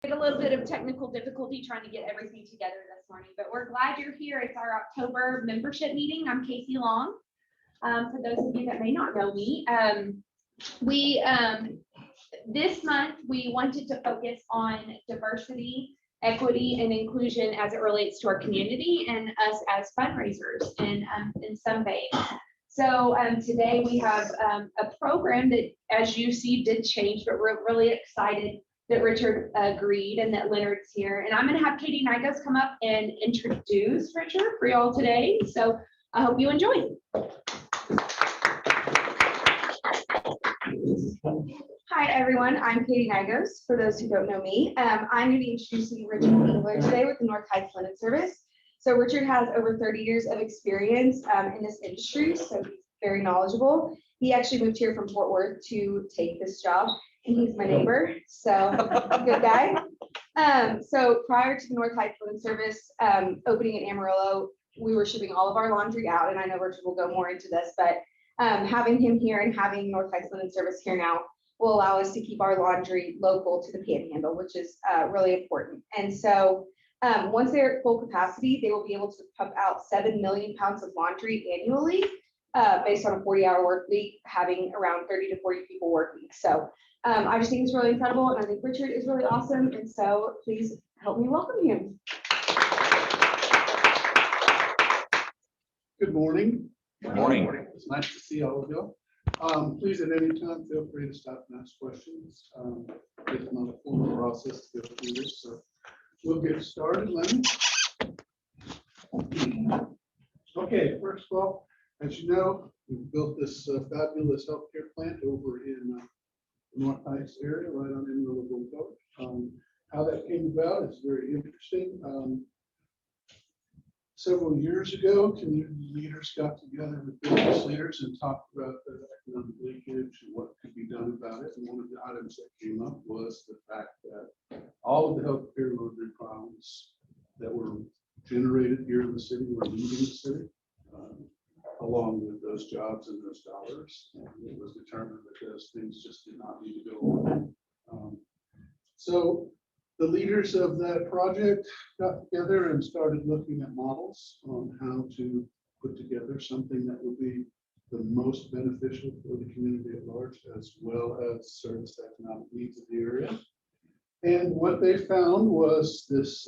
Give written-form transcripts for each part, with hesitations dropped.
A little bit of technical difficulty trying to get everything together this morning, but we're glad you're here. It's our October membership meeting. I'm Casey Long. For those of you that may not know me, this month we wanted to focus on diversity, equity, and inclusion as it relates to our community and us as fundraisers in some ways. So today we have a program that, as you see, did change, but we're really excited that Richard agreed and that Leonard's here. And I'm going to have Katie Nigos come up and introduce Richard for y'all today. So I hope you enjoy. Hi, everyone. I'm Katie Nigos, for those who don't know me. I'm going to be introducing Richard Engler today with the North Heights Linen Service. So Richard has over 30 years of experience in this industry, so he's very knowledgeable. He actually moved here from Fort Worth to take this job, and he's my neighbor, so good guy. So prior to the North Heights Linen Service opening in Amarillo, we were shipping all of our laundry out, and I know Richard will go more into this, but having him here and having North Heights Linen Service here now will allow us to keep our laundry local to the Panhandle, which is really important. And so once they're at full capacity, they will be able to pump out 7 million pounds of laundry annually based on a 40-hour work week, having around 30 to 40 people working. So I just think it's really incredible, and I think Richard is really awesome. And so please help me welcome him. Good morning. Good morning. It's nice to see all of you. Please, at any time, feel free to stop and ask questions. It's not a formal process to go through this, so we'll get started. Lenny. Okay, first of all, as you know, we've built this fabulous healthcare plant over in the North Heights area, right on Amarillo Boulevard. How that came about is very interesting. Several years ago, community leaders got together with business leaders and talked about the economic leakage and what could be done about it. And one of the items that came up was the fact that all of the healthcare laundry problems that were generated here in the city were leaving the city, along with those jobs and those dollars. And it was determined that those things just did not need to go on. So the leaders of that project got together and started looking at models on how to put together something that would be the most beneficial for the community at large, as well as service the economic needs of the area. And what they found was this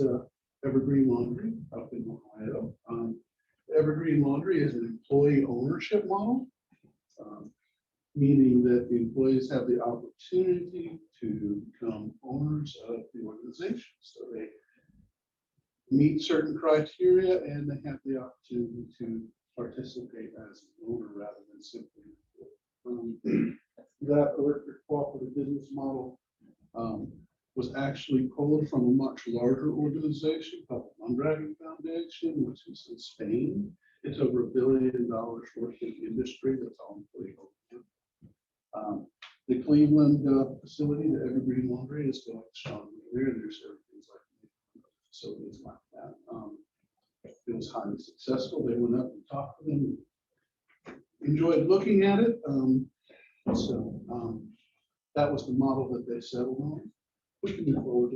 Evergreen Laundry up in Ohio. Evergreen Laundry is an employee ownership model, meaning that the employees have the opportunity to become owners of the organization. So they meet certain criteria and they have the opportunity to participate as an owner rather than simply that electric cooperative business model was actually pulled from a much larger organization called the Mondragon Foundation, which is in Spain. It's over $1 billion worth of industry that's all employee owned. The Cleveland facility, the Evergreen Laundry, is going strongly there. There's things like facilities like that. It was highly successful. They went up and talked to them, enjoyed looking at it. That was the model that they settled on. We can move forward.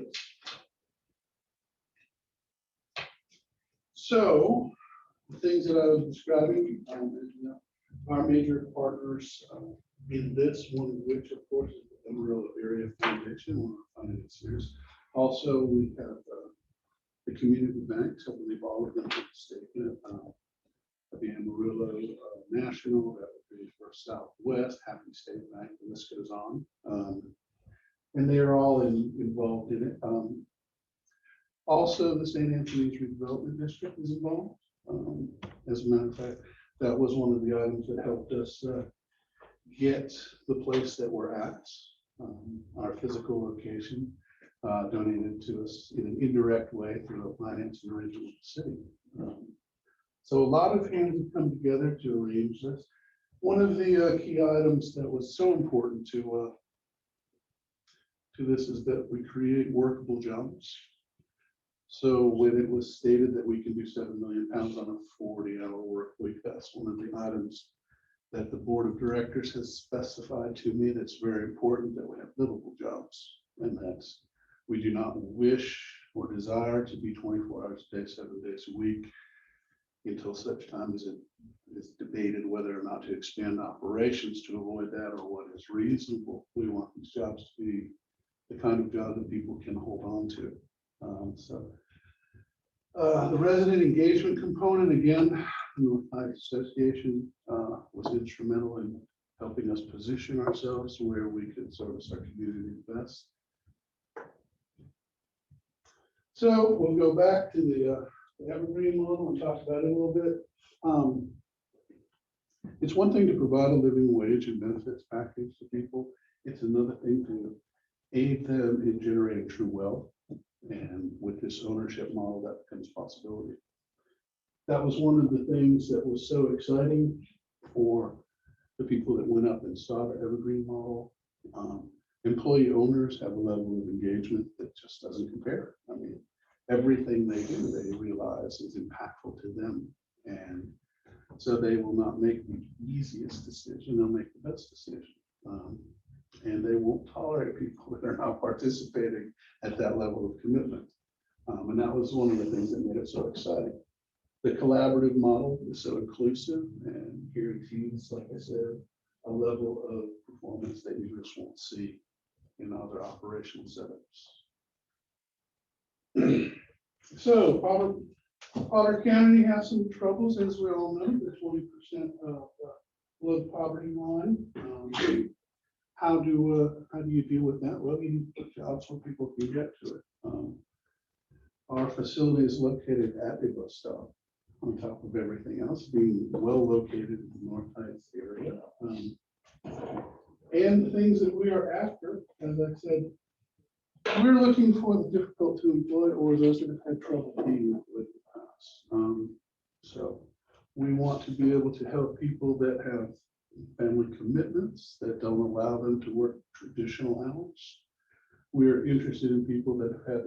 So the things that I was describing, our major partners in this, one of which, of course, is the Amarillo Area Foundation, one of our financiers. Also, we have the community banks, so they've all of them taken the Amarillo National, that would be for Southwest, Happy State Bank, the list goes on. And they are all involved in it. Also, the St. Anthony's Redevelopment District is involved. As a matter of fact, that was one of the items that helped us get the place that we're at, our physical location, donated to us in an indirect way through a financing arrangement with the city. So a lot of hands have come together to arrange this. One of the key items that was so important to this is that we create workable jobs. So when it was stated that we can do 7 million pounds on a 40-hour work week, that's one of the items that the board of directors has specified to me that's very important, that we have livable jobs. And that's We do not wish or desire to be 24 hours a day, 7 days a week until such time as it is debated whether or not to expand operations to avoid that or what is reasonable. We want these jobs to be the kind of job that people can hold on to. The resident engagement component, again, the North Heights Association was instrumental in helping us position ourselves where we could service our community best. So we'll go back to the Evergreen model and talk about it a little bit. It's one thing to provide a living wage and benefits package to people. It's another thing to aid them in generating true wealth. And with this ownership model, that becomes a possibility. That was one of the things that was so exciting for the people that went up and saw the Evergreen model. Employee owners have a level of engagement that just doesn't compare. I mean, everything they do, they realize is impactful to them. And so they will not make the easiest decision, they'll make the best decision. And they won't tolerate people that are not participating at that level of commitment. And that was one of the things that made it so exciting. The collaborative model is so inclusive and guarantees, like I said, a level of performance that you just won't see in other operational setups. So Potter County has some troubles, as we all know. The 20% of below the poverty line. How do you deal with that? Well, you put jobs where people can get to it. Our facility is located at a bus stop, on top of everything else, being well located in the North Heights area. And the things that we are after, as I said, we're looking for the difficult to employ or those that have had trouble being employed in the past. So we want to be able to help people that have family commitments that don't allow them to work traditional hours. We're interested in people that have had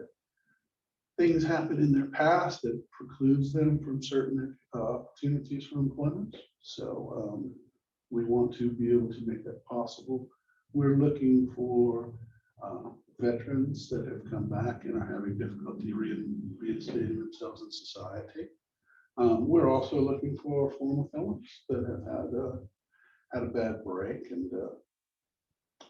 things happen in their past that precludes them from certain opportunities for employment. So we want to be able to make that possible. We're looking for veterans that have come back and are having difficulty reinstating themselves in society. We're also looking for former felons that have had a bad break and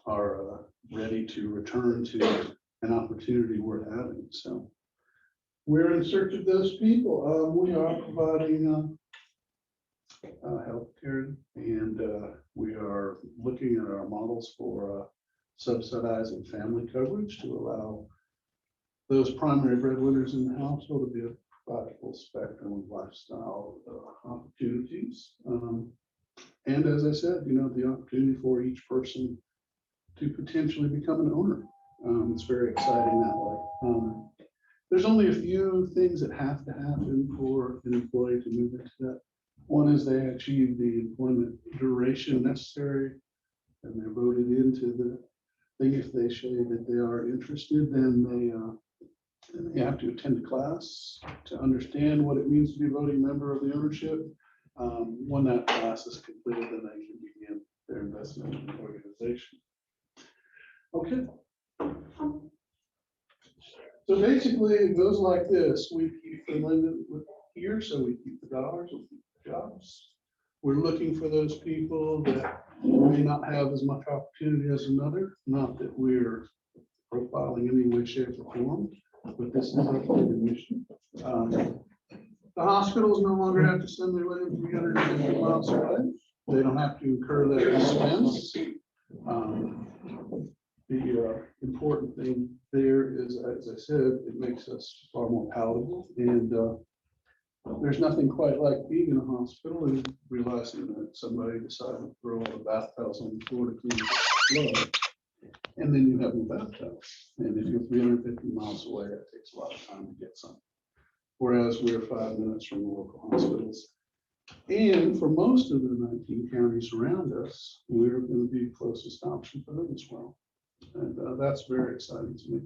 are ready to return to an opportunity worth having. So we're in search of those people. We are providing healthcare, and we are looking at our models for subsidizing family coverage to allow those primary breadwinners in the household to be able to provide a full spectrum of lifestyle opportunities. And as I said, the opportunity for each person to potentially become an owner. It's very exciting that way. There's only a few things that have to happen for an employee to move into that. One is they achieve the employment duration necessary and they're voted into the thing. If they show that they are interested, then they have to attend a class to understand what it means to be a voting member of the ownership. When that class is completed, then they can begin their investment in the organization. Okay. So basically, it goes like this. We keep the limit here, so we keep the dollars, we keep the jobs. We're looking for those people that may not have as much opportunity as another. Not that we're profiling in any way, shape, or form, but this is our mission. The hospitals no longer have to send their labor 350 miles away. They don't have to incur that expense. The important thing there is, as I said, it makes us far more palatable. And there's nothing quite like being in a hospital and realizing that somebody decided to throw all the bath towels on the floor to clean the floor. And then you have no bath towels. And if you're 350 miles away, it takes a lot of time to get some. Whereas we're 5 minutes from the local hospitals. And for most of the 19 counties around us, we're going to be the closest option for them as well. And that's very exciting to me.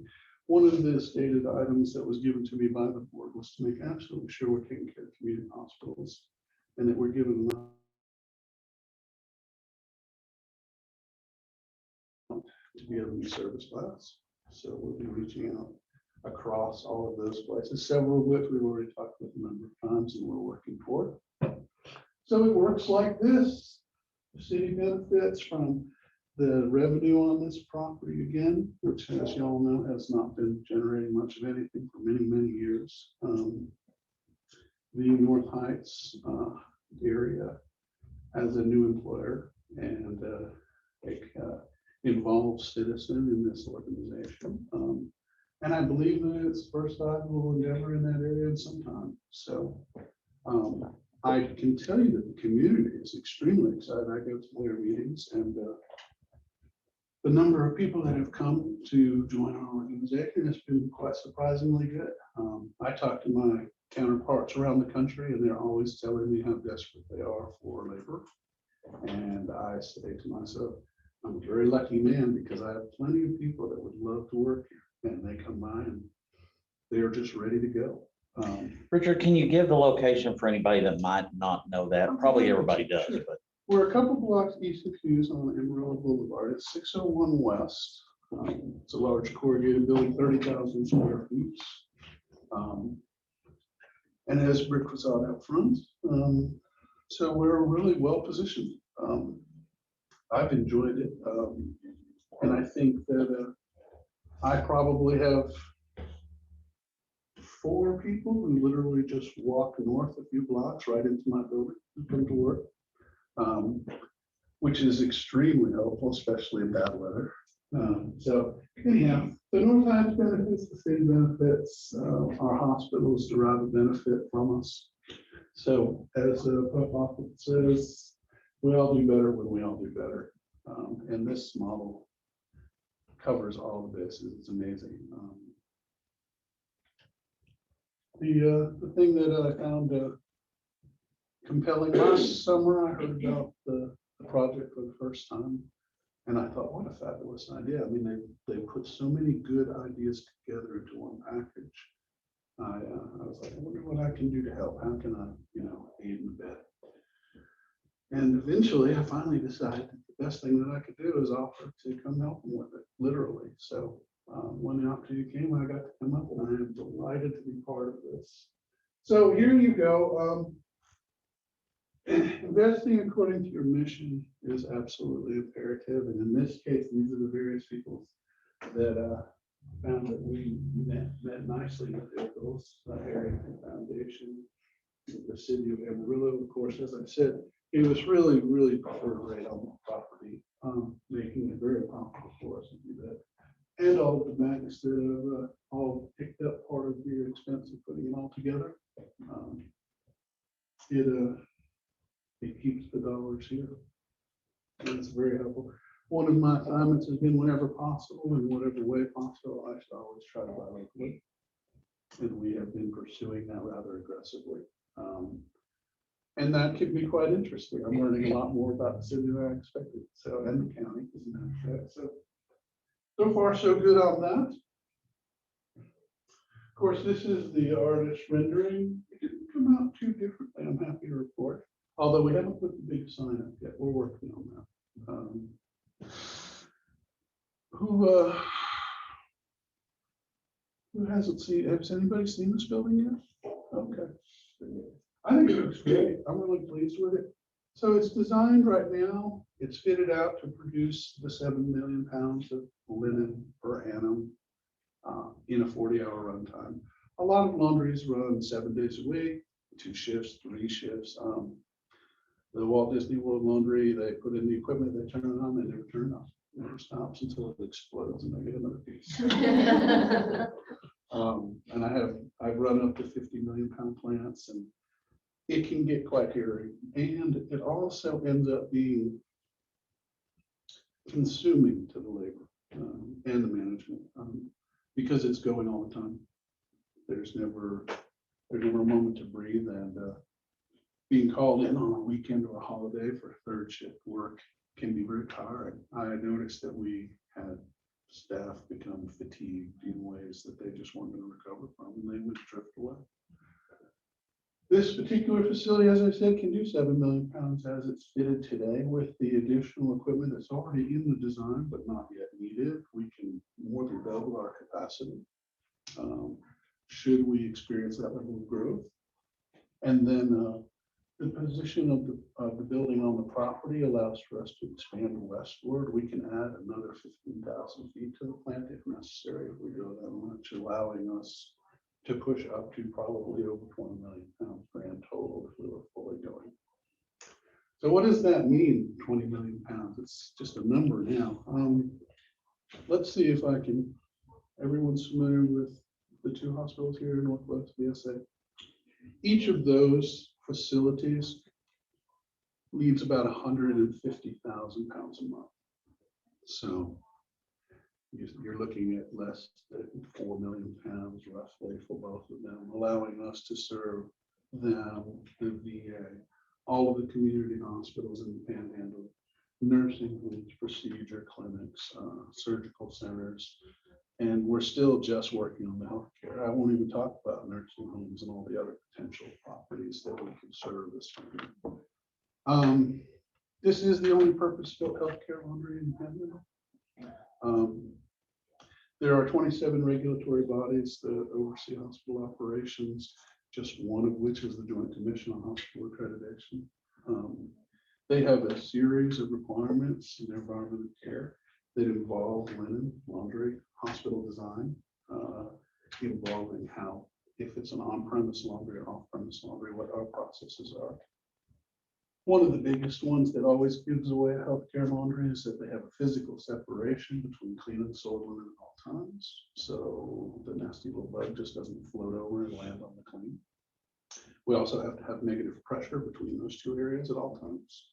One of the stated items that was given to me by the board was to make absolutely sure we're taking care of community hospitals and that we're giving them to be able to be serviced by us. So we'll be reaching out across all of those places, several of which we've already talked with a number of times and we're working for. So it works like this. The city benefits from the revenue on this property again, which, as y'all know, has not been generating much of anything for many, many years. The North Heights area as a new employer and involved citizen in this organization. And I believe that it's the first sizable endeavor in that area in some time. So I can tell you that the community is extremely excited. I go to their meetings and the number of people that have come to join our organization has been quite surprisingly good. I talk to my counterparts around the country and they're always telling me how desperate they are for labor. And I say to myself, I'm a very lucky man because I have plenty of people that would love to work here and they come by and they're just ready to go. Richard, can you give the location for anybody that might not know that? Probably everybody does, Sure. but We're a couple blocks east of Hughes on Amarillo Boulevard. It's 601 West. It's a large corrugated building, 30,000 square feet. And has brick facade out front. So we're really well positioned. I've enjoyed it. And I think that I probably have 4 people who literally just walk north a few blocks right into my building and come to work. Which is extremely helpful, especially in bad weather. So anyhow, the North Heights benefits, the city benefits, our hospitals derive a benefit from us. So as Pope often says, we all do better when we all do better. And this model covers all the bases. It's amazing. The thing that I found compelling last summer, I heard about the project for the first time. And I thought, what a fabulous idea. I mean, they put so many good ideas together into one package. I was like, I wonder what I can do to help. How can I, aid and abet? And eventually I finally decided that the best thing that I could do is offer to come help them with it, literally. So when the opportunity came, I got to come up and I am delighted to be part of this. So here you go. Investing according to your mission is absolutely imperative. And in this case, these are the various people that found that we met nicely with their goals. Harrington Foundation, the city of Amarillo, of course, as I said, it was really, really preferred rate on the property, making it very profitable for us to do that. And all of the banks that have all picked up part of the expense of putting it all together. It keeps the dollars here. And it's very helpful. One of my assignments has been whenever possible, in whatever way possible, I should always try to buy locally. And we have been pursuing that rather aggressively. And that can be quite interesting. I'm learning a lot more about the city than I expected. So, and the county, as a matter of fact. So far, so good on that. Of course, this is the artist rendering. It didn't come out too differently, I'm happy to report. Although we haven't put the big sign up yet, we're working on that. Who hasn't seen? Has anybody seen this building yet? Okay, I think it looks great. I'm really pleased with it. So it's designed right now. It's fitted out to produce the 7 million pounds of linen per annum in a 40-hour runtime. A lot of laundries run 7 days a week, 2 shifts, 3 shifts. The Walt Disney World Laundry, they put in the equipment, they turn it on, they never turn it off. It never stops until it explodes and they get another piece. And I've run up to 50 million pound plants and it can get quite hairy. And it also ends up being consuming to the labor and the management because it's going all the time. There's never a moment to breathe, and being called in on a weekend or a holiday for third shift work can be very tiring. I noticed that we had staff become fatigued in ways that they just weren't going to recover from, and they would drift away. This particular facility, as I said, can do 7 million pounds as it's fitted today. With the additional equipment that's already in the design but not yet needed, we can more than double our capacity. should we experience that level of growth. And then the position of the building on the property allows for us to expand westward. We can add another 15,000 feet to the plant if necessary, if we go that much, allowing us to push up to probably over 20 million pounds grand total if we were fully going. So what does that mean, 20 million pounds? It's just a number now. Let's see if I can, everyone's familiar with the two hospitals here in Northwest VSA. Each of those facilities needs about 150,000 pounds a month. So you're looking at less than 4 million pounds roughly for both of them, allowing us to serve them, the VA, all of the community hospitals in the Panhandle, nursing homes, procedure clinics, surgical centers. And we're still just working on the healthcare. I won't even talk about nursing homes and all the other potential properties that we can serve this time. This is the only purpose-built healthcare laundry in Panhandle. There are 27 regulatory bodies that oversee hospital operations, just one of which is the Joint Commission on Hospital Accreditation. They have a series of requirements in their environment of care that involve linen, laundry, hospital design, involving how, if it's an on-premise laundry or off-premise laundry, what our processes are. One of the biggest ones that always gives away a healthcare laundry is that they have a physical separation between clean and soiled linen at all times. So the nasty little bug just doesn't float over and land on the clean. We also have to have negative pressure between those two areas at all times.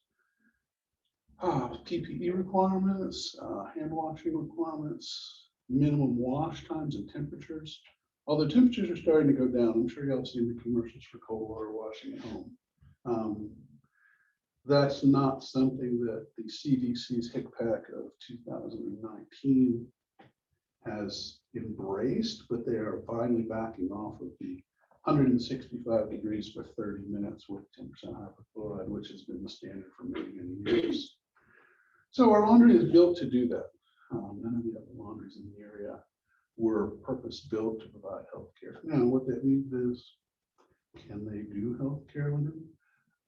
PPE requirements, hand washing requirements, minimum wash times and temperatures. Although temperatures are starting to go down, I'm sure y'all have seen the commercials for cold water washing at home. That's not something that the CDC's HICPAC of 2019 has embraced, but they are finally backing off of the 165 degrees for 30 minutes with 10% hypochloride, which has been the standard for many, many years. So our laundry is built to do that. None of the other laundries in the area were purpose-built to provide healthcare. Now, what that means is, can they do healthcare linen?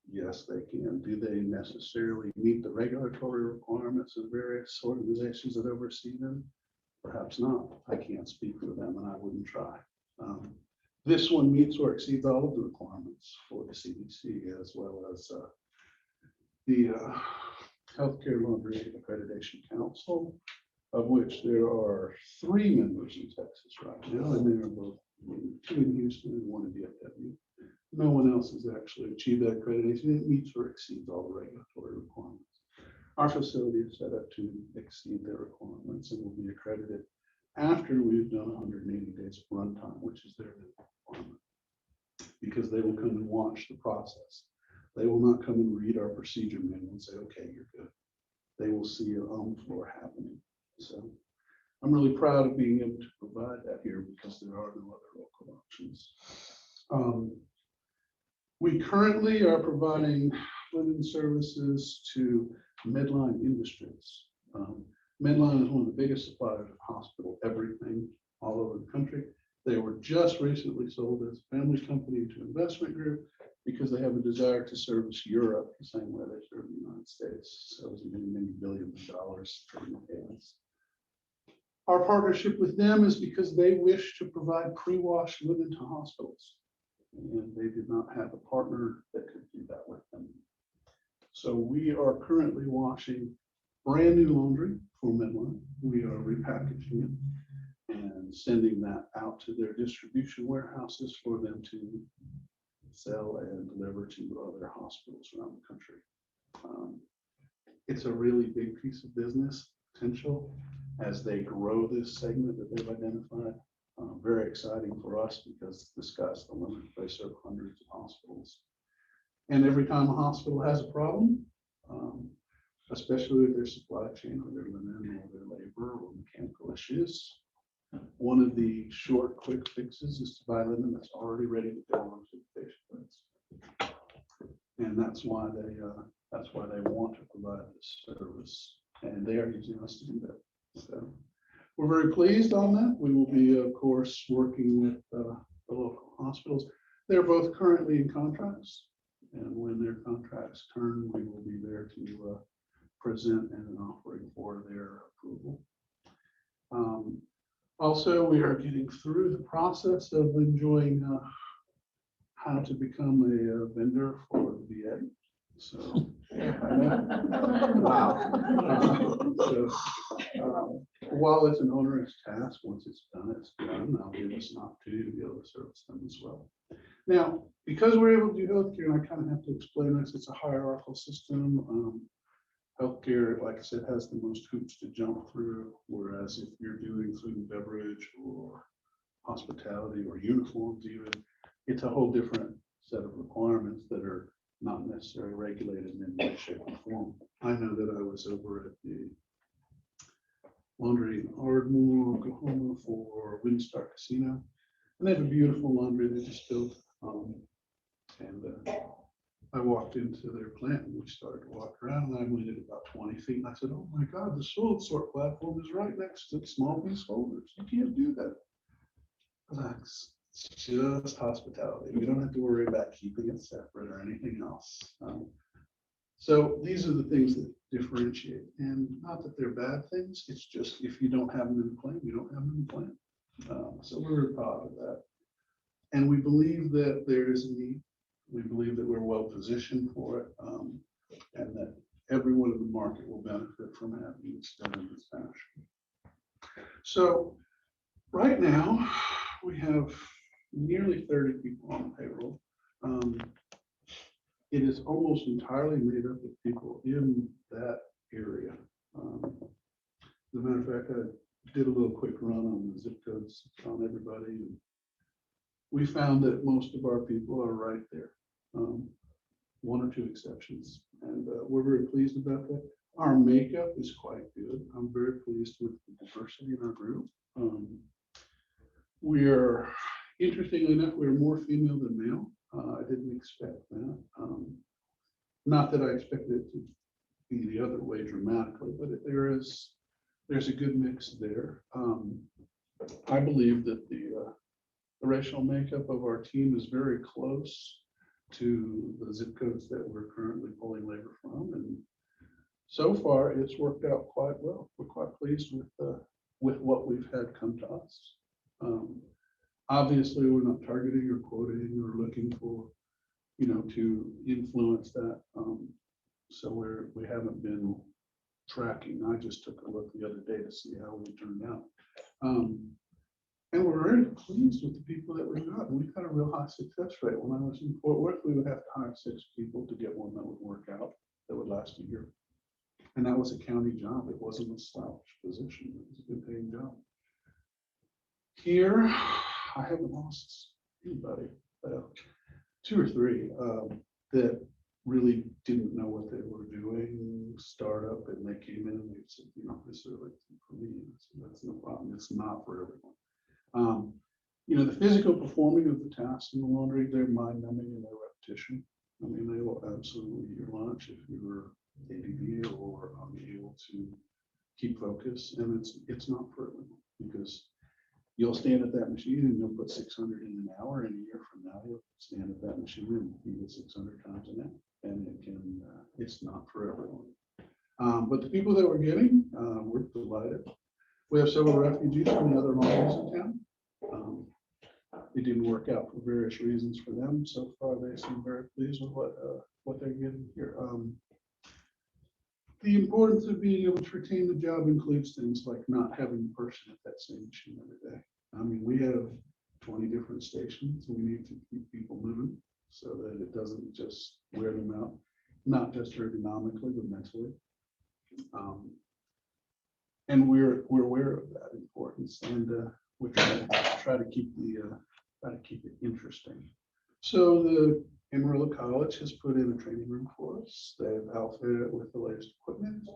Yes, they can. Do they necessarily meet the regulatory requirements of various organizations that oversee them? Perhaps not. I can't speak for them and I wouldn't try. This one meets or exceeds all of the requirements for the CDC, as well as the Healthcare Laundry Accreditation Council, of which there are 3 members in Texas right now, and they are both 2 in Houston and 1 in DFW. No one else has actually achieved that accreditation. It meets or exceeds all the regulatory requirements. Our facility is set up to exceed their requirements and will be accredited after we've done 180 days of runtime, which is their requirement, because they will come and watch the process. They will not come and read our procedure manual and say, okay, you're good. They will see it on the floor happening. So I'm really proud of being able to provide that here because there are no other local options. We currently are providing linen services to Medline Industries. Medline is one of the biggest suppliers of hospital everything all over the country. They were just recently sold as a family company to investment group because they have a desire to service Europe the same way they serve the United States. So it's many billions of dollars for payments. Our partnership with them is because they wish to provide pre-washed linen to hospitals, and they did not have a partner that could do that with them. So we are currently washing brand new laundry for Medline. We are repackaging it and sending that out to their distribution warehouses for them to sell and deliver to other hospitals around the country. It's a really big piece of business potential as they grow this segment that they've identified. Very exciting for us because the sky's the limit. They serve hundreds of hospitals. And every time a hospital has a problem, especially with their supply chain or their linen or their labor or mechanical issues, one of the short, quick fixes is to buy linen that's already ready to go onto the patient list. And that's why they want to provide this service, and they are using us to do that. So We're very pleased on that. We will be, of course, working with the local hospitals. They're both currently in contracts, and when their contracts turn, we will be there to present an offering for their approval. Also, we are getting through the process of enjoying how to become a vendor for the VA. So, wow. While it's an onerous task, once it's done, it's done. That'll give us an opportunity to be able to service them as well. Now, because we're able to do healthcare, and I kind of have to explain this, it's a hierarchical system. Healthcare, like I said, has the most hoops to jump through, whereas if you're doing food and beverage or hospitality or uniforms even, it's a whole different set of requirements that are not necessarily regulated in any way, shape, or form. I know that I was over at the laundry in Ardmore, Oklahoma for Windstar Casino, and they have a beautiful laundry they just built. I walked into their plant and we started to walk around, and I went at about 20 feet and I said, "Oh my God, the soil sort platform is right next to the small piece holders. You can't do that." Relax. It's just hospitality. We don't have to worry about keeping it separate or anything else. So these are the things that differentiate, and not that they're bad things. It's just if you don't have them in the plant, you don't have them in the plant. So we're proud of that. And we believe that there is a need. We believe that we're well positioned for it, and that everyone in the market will benefit from having it done in this fashion. So right now, we have nearly 30 people on the payroll. It is almost entirely made up of people in that area. As a matter of fact, I did a little quick run on the zip codes on everybody, and we found that most of our people are right there. One or two exceptions, and we're very pleased about that. Our makeup is quite good. I'm very pleased with the diversity in our group. We are, interestingly enough, we're more female than male. I didn't expect that. Not that I expected it to be the other way dramatically, but there's a good mix there. I believe that the racial makeup of our team is very close to the zip codes that we're currently pulling labor from, and so far it's worked out quite well. We're quite pleased with what we've had come to us. Obviously, we're not targeting or quoting or looking for, to influence that. So we haven't been tracking. I just took a look the other day to see how we turned out. And we're very pleased with the people that we got. We've got a real high success rate. When I was in Fort Worth, we would have to hire 6 people to get one that would work out, that would last a year. And that was a county job. It wasn't a slouch position. It was a good paying job. Here, I haven't lost anybody, 2 or 3 that really didn't know what they were doing, startup, and they came in and they said, this is really for me. That's no problem. It's not for everyone. The physical performing of the tasks in the laundry, they're mind numbing in their repetition. I mean, they will absolutely eat your lunch if you were ADD or unable to keep focus. And it's not for everyone, because you'll stand at that machine and you'll put 600 in an hour, and a year from now, you'll stand at that machine and you get 600 times an hour. And it's not for everyone. But the people that we're getting, we're delighted. We have several refugees from the other laundries in town. It didn't work out for various reasons for them. So far, they seem very pleased with what they're getting here. The importance of being able to retain the job includes things like not having a person at that same machine every day. I mean, we have 20 different stations. We need to keep people moving so that it doesn't just wear them out, not just ergonomically, but mentally. And we're aware of that importance, and we try to keep it interesting. So the Amarillo College has put in a training room for us. They've outfitted it with the latest equipment.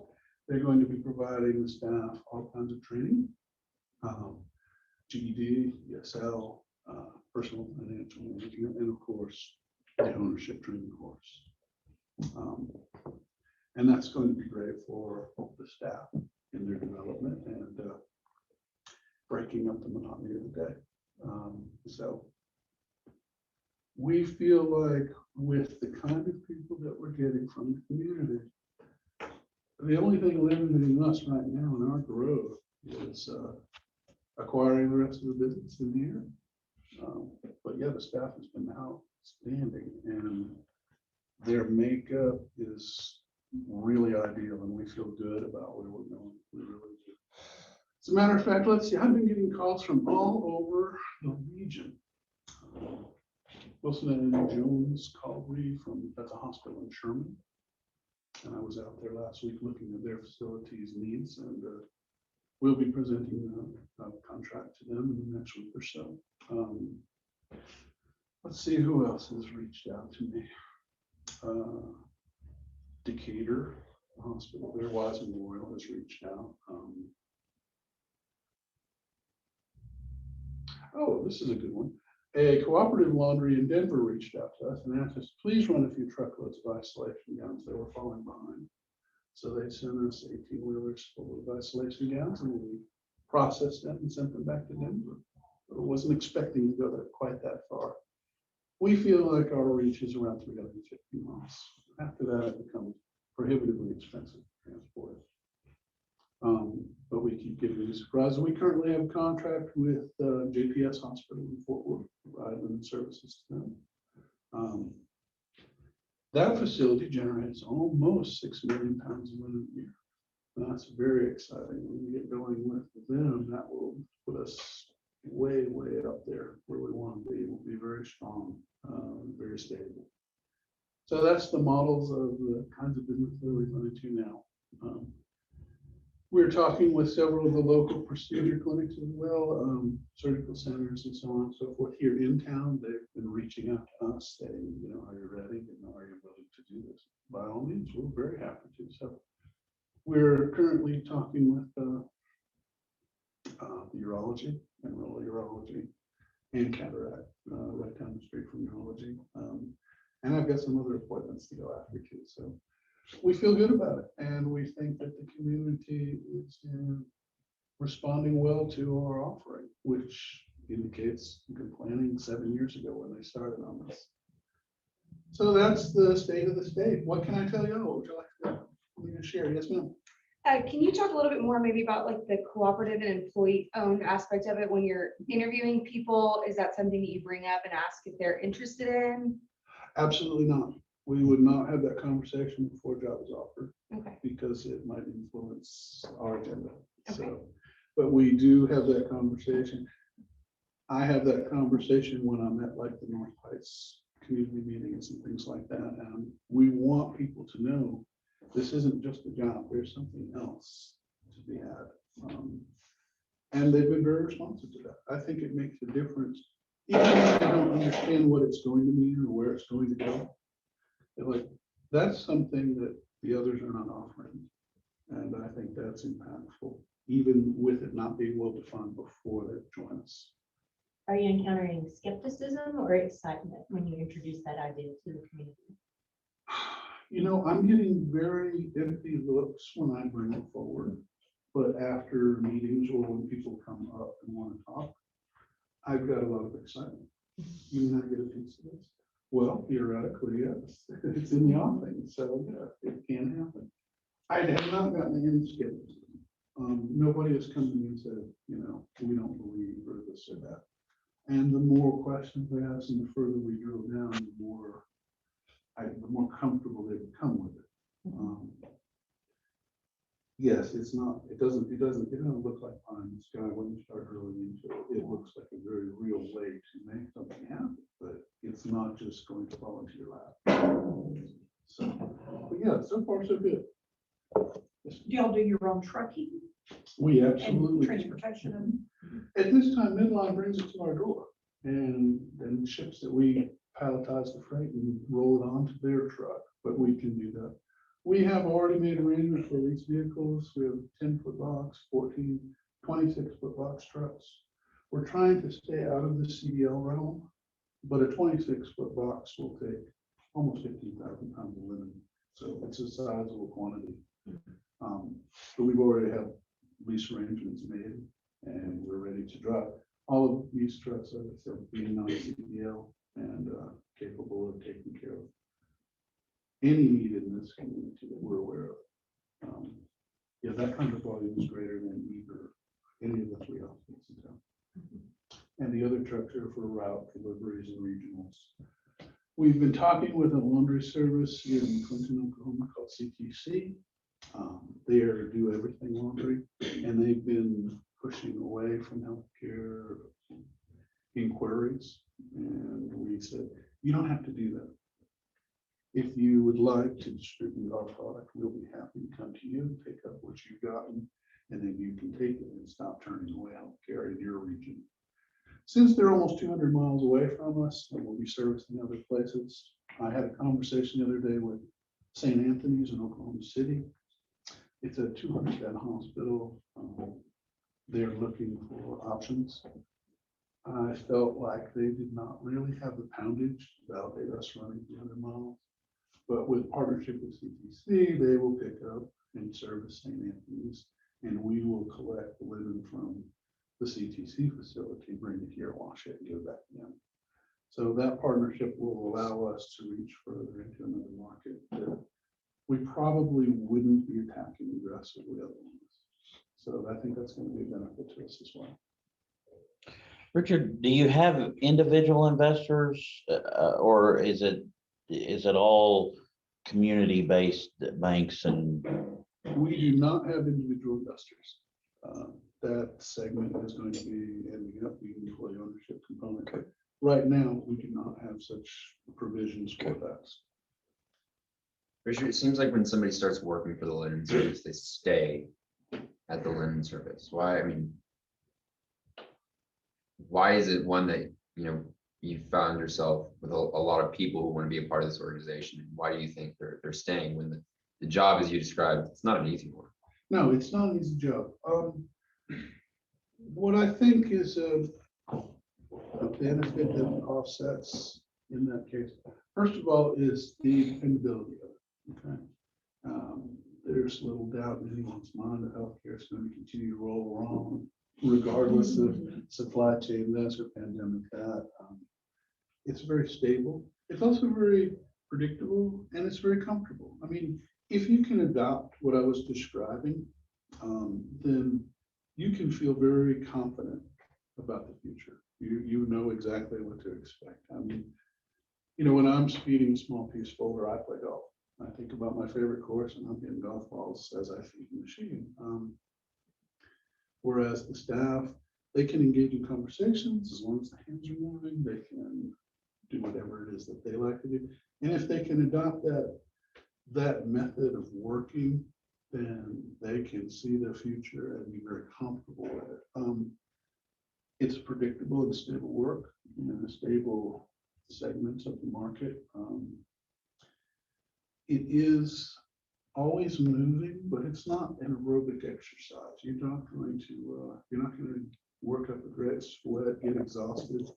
They're going to be providing the staff all kinds of training, GED, ESL, personal financial management, and of course, the ownership training course. And that's going to be great for the staff in their development. And breaking up the monotony of the day. So we feel like with the kind of people that we're getting from the community, the only thing limiting us right now in our growth is acquiring the rest of the business in the year. But yeah, the staff has been outstanding, and their makeup is really ideal, and we feel good about where we're going. We really do. As a matter of fact, let's see, I've been getting calls from all over the region. Wilson and Jones called me at the hospital in Sherman. And I was out there last week looking at their facilities needs, and we'll be presenting a contract to them in the next week or so. Let's see who else has reached out to me. Decatur Hospital, their Wise Memorial has reached out. Oh, this is a good one. A cooperative laundry in Denver reached out to us and asked us, to please run a few truckloads of isolation gowns. They were falling behind. So they sent us 18-wheelers full of isolation gowns, and we processed them and sent them back to Denver. I wasn't expecting to go there quite that far. We feel like our reach is around 350 miles. After that, it becomes prohibitively expensive to transport. But we keep giving you surprises. We currently have a contract with JPS Hospital in Fort Worth, provide linen services to them. That facility generates almost 6 million pounds of linen a year. And that's very exciting. When we get going with them, that will put us way, way up there where we want to be. We'll be very strong, very stable. So that's the models of the kinds of business that we're going to now. We're talking with several of the local procedure clinics as well, surgical centers and so on and so forth here in town. They've been reaching out to us saying, you know, are you ready? You know, are you willing to do this? By all means, we're very happy to. So we're currently talking with urology and rural urology and cataract right down the street from urology. And I've got some other appointments to go after too. So we feel good about it, and we think that the community is responding well to our offering, which indicates good planning 7 years ago when they started on this. So that's the state of the state. What can I tell you? What would you like to share? Yes, ma'am. Can you talk a little bit more maybe about like the cooperative and employee-owned aspect of it when you're interviewing people? Is that something that you bring up and ask if they're interested in? Absolutely not. We would not have that conversation before a job is offered. Okay. Because it might influence our agenda. Okay. So, but we do have that conversation. I have that conversation when I'm at like the North Heights community meetings and things like that. And we want people to know this isn't just a job. There's something else to be had. And they've been very responsive to that. I think it makes a difference. Even if they don't understand what it's going to mean or where it's going to go. Like, that's something that the others are not offering. And I think that's impactful, even with it not being well defined before they join us. Are you encountering skepticism or excitement when you introduce that idea to the community? You know, I'm getting very empty looks when I bring it forward, but after meetings or when people come up and want to talk, I've got a lot of excitement. You mean I get a piece of this? Well, theoretically, yes, it's in the offing, so yeah, it can happen. I have not gotten any skepticism. Nobody has come to me and said, you know, we don't believe or this or that. And the more questions they ask and the further we drill down, the more comfortable they become with it. Yes, it's not, it doesn't look like pie in the sky when you start drilling into it. It looks like a very real way to make something happen, but it's not just going to fall into your lap. So, but yeah, so far so good. Do y'all do your own trucking We and absolutely. transportation? And At this time, Midline brings it to our door and ships that we palletize the freight and roll it onto their truck, but we can do that. We have already made arrangements for these vehicles. We have 10-foot box, 14, 26-foot box trucks. We're trying to stay out of the CDL realm, but a 26-foot box will take almost 15,000 pounds of linen. So it's a sizable quantity. But we've already have lease arrangements made, and we're ready to drive. All of these trucks are being non-CDL and capable of taking care of any need in this community that we're aware of. Yeah, that kind of volume is greater than any of the three outfits in town. And the other trucks are for route deliveries and regionals. We've been talking with a laundry service in Clinton, Oklahoma called CTC. They do everything laundry, and they've been pushing away from healthcare inquiries. And we said, you don't have to do that. If you would like to distribute our product, we'll be happy to come to you, pick up what you've gotten, and then you can take it and stop turning away healthcare in your region. Since they're almost 200 miles away from us, and we'll be servicing other places. I had a conversation the other day with St. Anthony's in Oklahoma City. It's a 200-bed hospital. They're looking for options. I felt like they did not really have the poundage to validate us running 200 miles. But with partnership with CTC, they will pick up and service St. Anthony's, and we will collect the linen from the CTC facility, bring it here, wash it, and give it back to them. So that partnership will allow us to reach further into another market that we probably wouldn't be attacking aggressively otherwise. So I think that's going to be a benefit to us as well. Richard, do you have individual investors or is it all community-based banks? And we do not have individual investors. That segment is going to be ending up being employee ownership component. Okay. Right now, we do not have such provisions for that. Richard, it seems like when somebody starts working for the linen service, they stay at the linen service. Why? I mean, why is it one that, you found yourself with a lot of people who want to be a part of this organization? Why do you think they're staying when the job, as you described, it's not an easy one? No, it's not an easy job. What I think is a benefit that offsets in that case, first of all, is the dependability of it. Okay. There's little doubt in anyone's mind that healthcare is going to continue to roll along, regardless of supply chain this or pandemic that. It's very stable. It's also very predictable, and it's very comfortable. I mean, if you can adopt what I was describing, then you can feel very confident about the future. You know exactly what to expect. I mean, when I'm feeding a small piece folder, I play golf. I think about my favorite course, and I'm hitting golf balls as I feed the machine. Whereas the staff, they can engage in conversations as long as the hands are moving. They can do whatever it is that they like to do. And if they can adopt that method of working, then they can see their future and be very comfortable with it. It's predictable and stable work in stable segments of the market. It is always moving, but it's not an aerobic exercise. You're not going to work up a great sweat, get exhausted.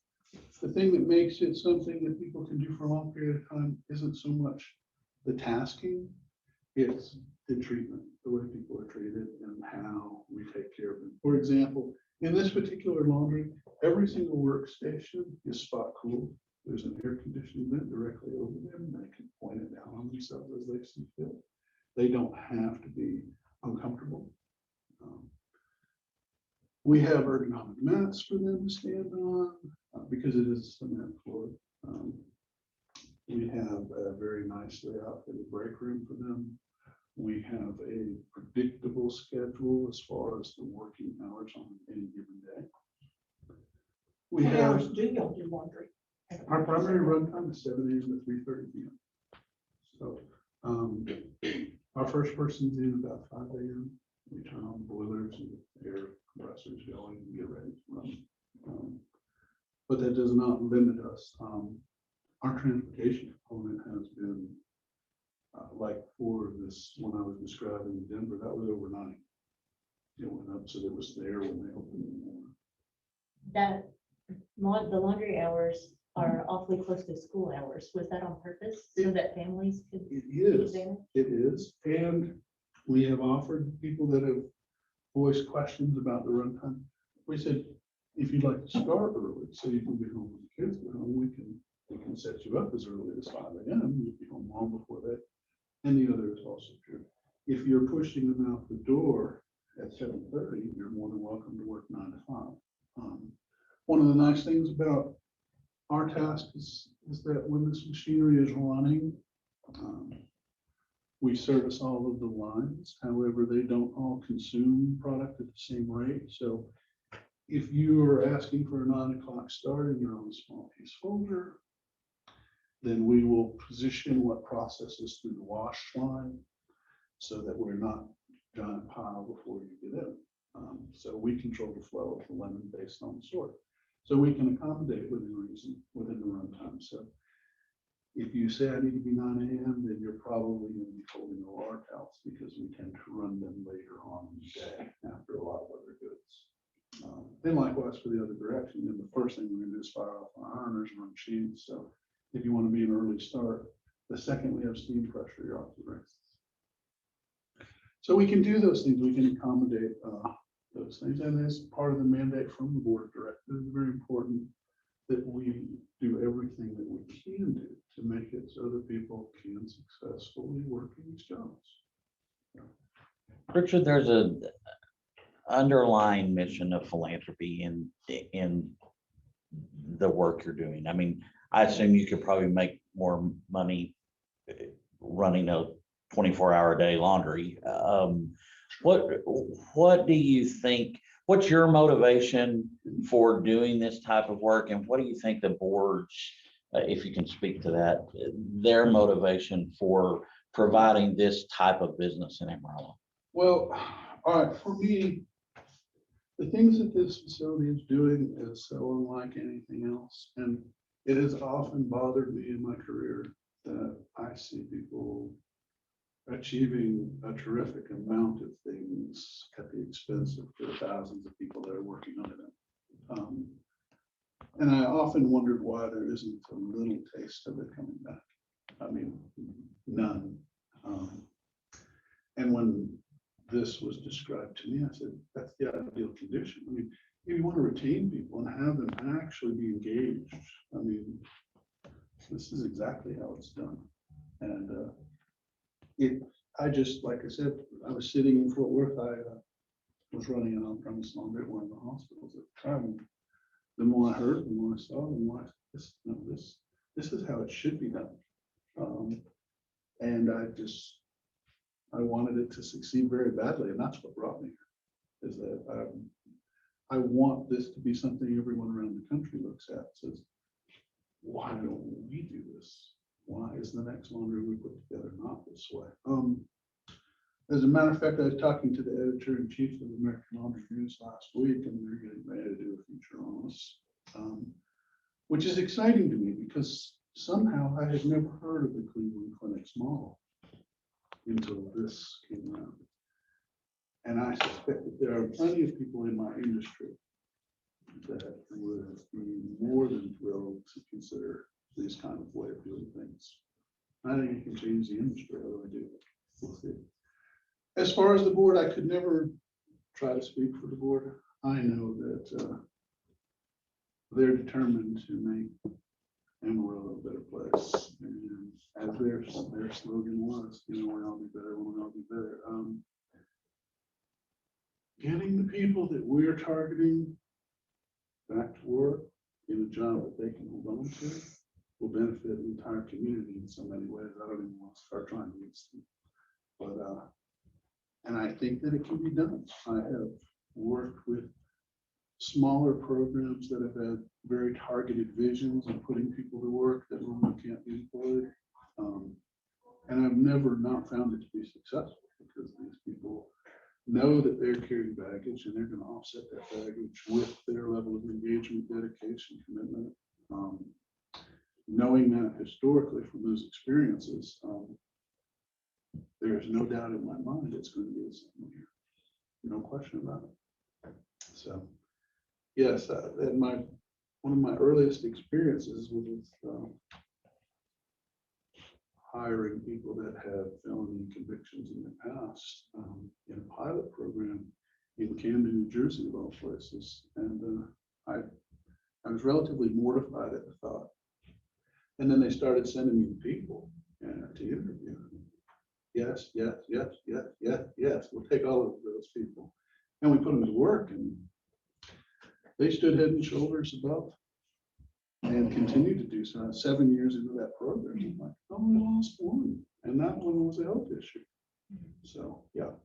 The thing that makes it something that people can do for a long period of time isn't so much the tasking, it's the treatment, the way people are treated and how we take care of them. For example, in this particular laundry, every single workstation is spot cooled. There's an air conditioning vent directly over them. They can point it down on themselves as they see fit. They don't have to be uncomfortable. We have ergonomic mats for them to stand on because it is a cement floor. We have a very nicely outfitted break room for them. We have a predictable schedule as far as the working hours on any given day. We How many have hours do y'all do laundry? our primary run time is 7 a.m. to 3:30 p.m. So our first person's in about 5 a.m. We turn on boilers and air compressors going and get ready to run. But that does not limit us. Our transportation component has been like for this, when I was describing Denver, that was overnight. It went up, so it was there when they opened in the morning. The laundry hours are awfully close to school hours. Was that on purpose so that families could? It take is, advantage? it is. And we have offered people that have voiced questions about the runtime. we said, if you'd like to start early, so you can be home with the kids, we can set you up as early as 5 a.m. You'll be home long before that. And the other is also true. If you're pushing them out the door at 7:30, you're more than welcome to work 9 to 5. One of the nice things about our task is that when this machinery is running, we service all of the lines. However, they don't all consume product at the same rate. So if you are asking for a 9 o'clock start and you're on a small piece folder, then we will position what processes through the wash line so that we're not giant pile before you get in. So we control the flow of the lemon based on the sort. So we can accommodate within reason, within the runtime. So if you say I need to be 9 a.m., then you're probably going to be holding the water towels because we tend to run them later on in the day after a lot of other goods. And likewise for the other direction, then the first thing we're going to do is fire off our ironers and run machines. So if you want to be an early start, the second we have steam pressure, you're off the races. So we can do those things. We can accommodate those things. And as part of the mandate from the board of directors, it's very important that we do everything that we can do to make it so that people can successfully work in these jobs. Richard, there's a underlying mission of philanthropy in the work you're doing. I mean, I assume you could probably make more money running a 24-hour a day laundry. What do you think? What's your motivation for doing this type of work, and what do you think the board's, if you can speak to that, their motivation for providing this type of business in Amarillo? Well, all right, for me, the things that this facility is doing is so unlike anything else. And it has often bothered me in my career that I see people achieving a terrific amount of things at the expense of the thousands of people that are working on it. And I often wondered why there isn't a little taste of it coming back. I mean, none. And when this was described to me, I said, that's the ideal condition. I mean, if you want to retain people and have them actually be engaged, I mean, this is exactly how it's done. And I just, like I said, I was sitting in Fort Worth. I was running an on-premise laundry at one of the hospitals at the time. The more I heard, the more I saw, the more this is how it should be done. And I wanted it to succeed very badly, and that's what brought me here. Is that I want this to be something everyone around the country looks at, says, why don't we do this? Why is the next laundry we put together not this way? As a matter of fact, I was talking to the editor-in-chief of the American Laundry News last week, and we're getting ready to do a feature on this, which is exciting to me because somehow I had never heard of the Cleveland Clinic's model until this came around. And I suspect that there are plenty of people in my industry that would be more than thrilled to consider this kind of way of doing things. I think it can change the industry. I really do. We'll see. As far as the board, I could never try to speak for the board. I know that they're determined to make Amarillo a better place. And as their slogan was, you know, we'll all be better, we'll all be better. Getting the people that we're targeting back to work in a job that they can hold on to will benefit the entire community in so many ways. I don't even want to start trying to reach them. But and I think that it can be done. I have worked with smaller programs that have had very targeted visions of putting people to work that normally can't be employed. And I've never not found it to be successful because these people know that they're carrying baggage and they're going to offset that baggage with their level of engagement, dedication, commitment. Knowing that historically from those experiences, there's no doubt in my mind it's going to be the same here. No question about it. So, yes, one of my earliest experiences was hiring people that had felony convictions in the past in a pilot program. in Camden, New Jersey, of all places. And I was relatively mortified at the thought. And then they started sending me people to interview. Yes, yes, yes, yes, yes, yes. We'll take all of those people. And we put them to work, and they stood head and shoulders above and continued to do so. 7 years into that program, I'm like, oh, we lost one. And that one was a health issue. So, yeah,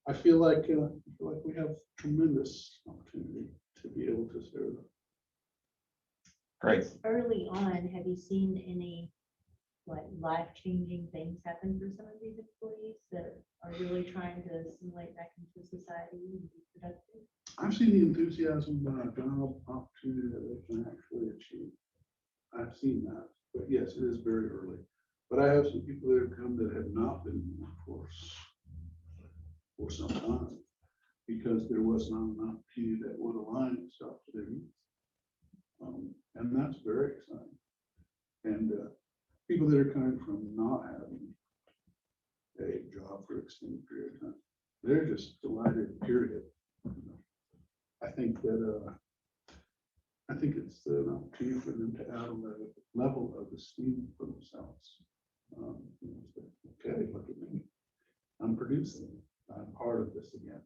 I feel like we have tremendous opportunity to be able to serve them. Great. Early on, have you seen any like life-changing things happen for some of these employees that are really trying to assimilate back into society and be productive? I've seen the enthusiasm about a job opportunity that they can actually achieve. I've seen that, but yes, it is very early. But I have some people that have come that have not been in the workforce for some time because there was not an opportunity that would align itself to their needs. And that's very exciting. And people that are coming from not having a job for an extended period of time, they're just delighted, period. I think it's an opportunity for them to add a level of esteem for themselves. Okay, look at me. I'm producing. I'm part of this again.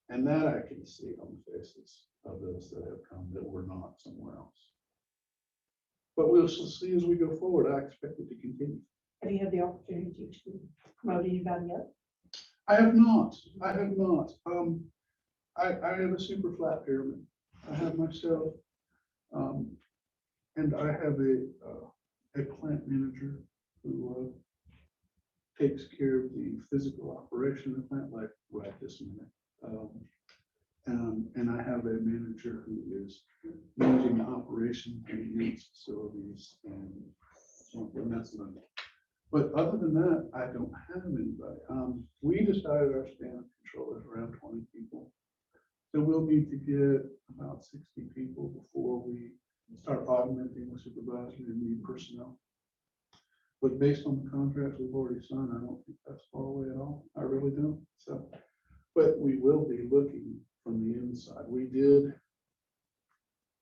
And that I can see on the faces of those that have come that were not somewhere else. But we'll see as we go forward. I expect it to continue. Have you had the opportunity to promote anybody yet? I have not. I have not. I have a super flat pyramid. I have myself, and I have a plant manager who takes care of the physical operation of the plant, like right this minute. And I have a manager who is managing the operation and use facilities and that's Monday. But other than that, I don't have anybody. We decided our span of control is around 20 people. So we'll need to get about 60 people before we start augmenting the supervisory and the personnel. But based on the contracts we've already signed, I don't think that's far away at all. I really don't. So, but we will be looking from the inside. We did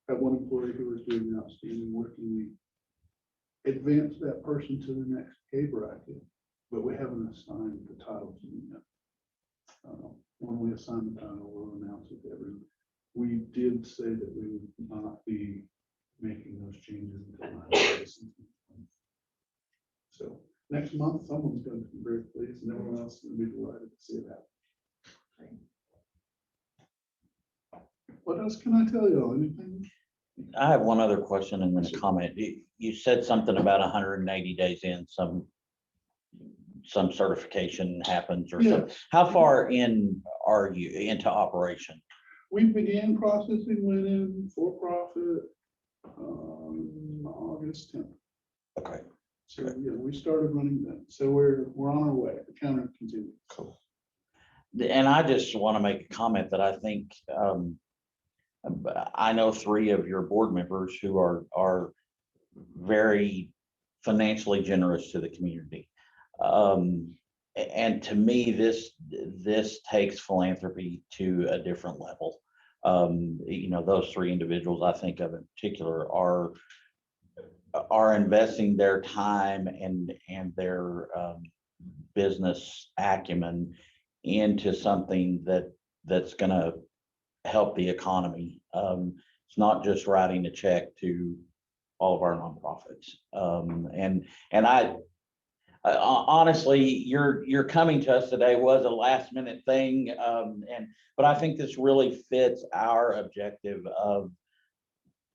have one employee who was doing outstanding work, and we advanced that person to the next pay bracket, but we haven't assigned the title to them yet. When we assign the title, we'll announce it to everyone. We did say that we would not be making those changes until 90 days. So next month, someone's going to be very pleased, and everyone else is going to be delighted to see that. What else can I tell you all? Anything? I have one other question and then a comment. You said something about 180 days in, some certification happens or something. Yes. How far in are you into operation? We began processing linen for profit on August 10th. Okay, So yeah, we started running that. So we're on our way. The counter continues. cool. And I just want to make a comment that I think I know 3 of your board members who are very financially generous to the community. And to me, this takes philanthropy to a different level. You know, those 3 individuals I think of in particular are investing their time and their business acumen into something that's going to help the economy. It's not just writing a check to all of our nonprofits. And I honestly, your coming to us today was a last minute thing. But I think this really fits our objective of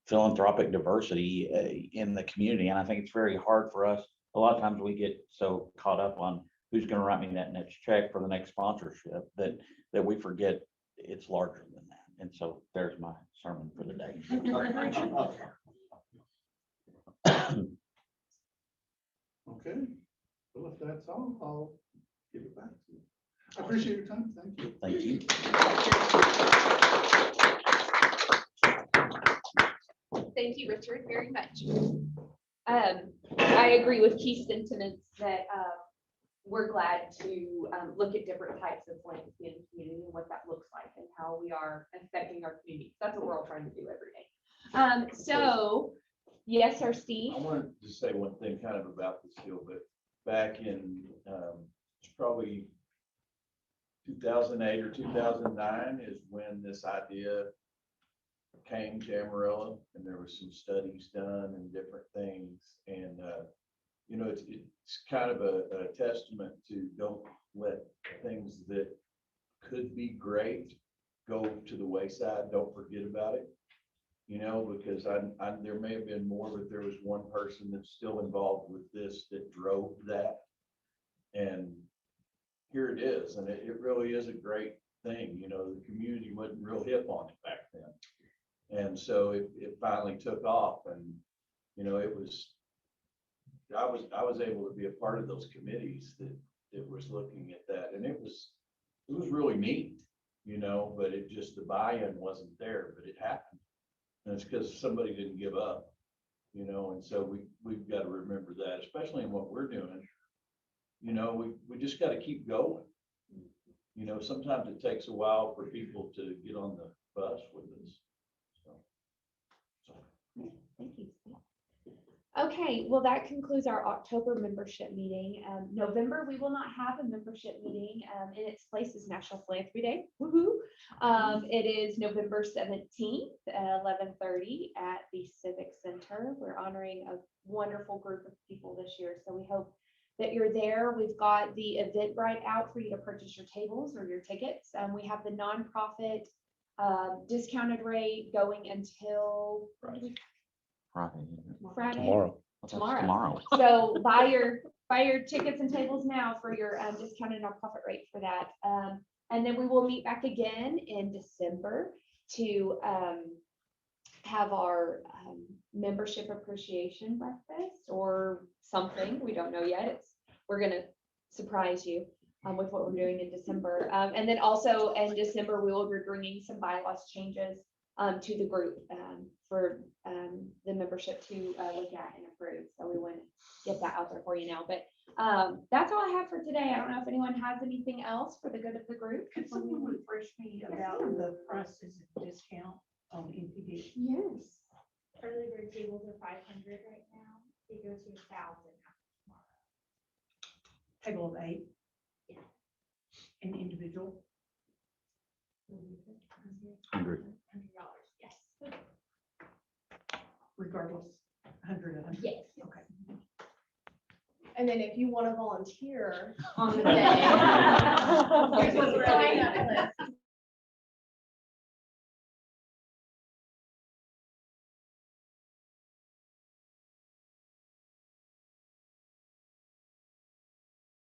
philanthropic diversity in the community. And I think it's very hard for us. A lot of times we get so caught up on who's going to write me that next check for the next sponsorship that we forget it's larger than that. And so there's my sermon for the day. Okay. Well, if that's all, I'll give it back to you. I appreciate your time. Thank you. Thank you. Thank you, Richard, very much. I agree with Keith's sentiments that we're glad to look at different types of philanthropy in the community and what that looks like and how we are affecting our community. That's what we're all trying to do every day. So, yes, sir, Steve. I wanted to say one thing kind of about this deal, but back in, it's probably 2008 or 2009 is when this idea came to Amarillo, and there was some studies done and different things. And, you know, it's kind of a testament to don't let things that could be great go to the wayside. Don't forget about it. You know, because there may have been more, but there was one person that's still involved with this that drove that. And here it is, and it really is a great thing. You know, the community wasn't real hip on it back then. And so it finally took off, and, you know, I was able to be a part of those committees that was looking at that, and it was really neat, you know, but it just, the buy-in wasn't there, but it happened. And it's because somebody didn't give up, you know, and so we've got to remember that, especially in what we're doing. You know, we just got to keep going. You know, sometimes it takes a while for people to get on the bus with us. Thank you. Okay, well, that concludes our October membership meeting. November, we will not have a membership meeting. In its place is National Philanthropy Day. Woohoo! It is November 17th, 11:30 at the Civic Center. We're honoring a wonderful group of people this year, so we hope that you're there. We've got the Eventbrite out for you to purchase your tables or your tickets. We have the nonprofit discounted rate going until Friday. Tomorrow. So buy your tickets and tables now for your discounted nonprofit rate for that. And then we will meet back again in December to have our membership appreciation breakfast or something. We don't know yet. We're gonna surprise you with what we're doing in December. And then also in December, we will be bringing some bylaws changes to the group for the membership to look at and approve. So we want to get that out there for you now. But that's all I have for today. I don't know if anyone has anything else for the good of the group. Could someone refresh me about the prices of discount on NPD? Yes. Early bird tables are 500 right now. They go to 1,000 tomorrow. Table of 8? Yeah. An individual? $100. Yes. Regardless, 100. Yes. Okay. And then if you want to volunteer on the day, here's what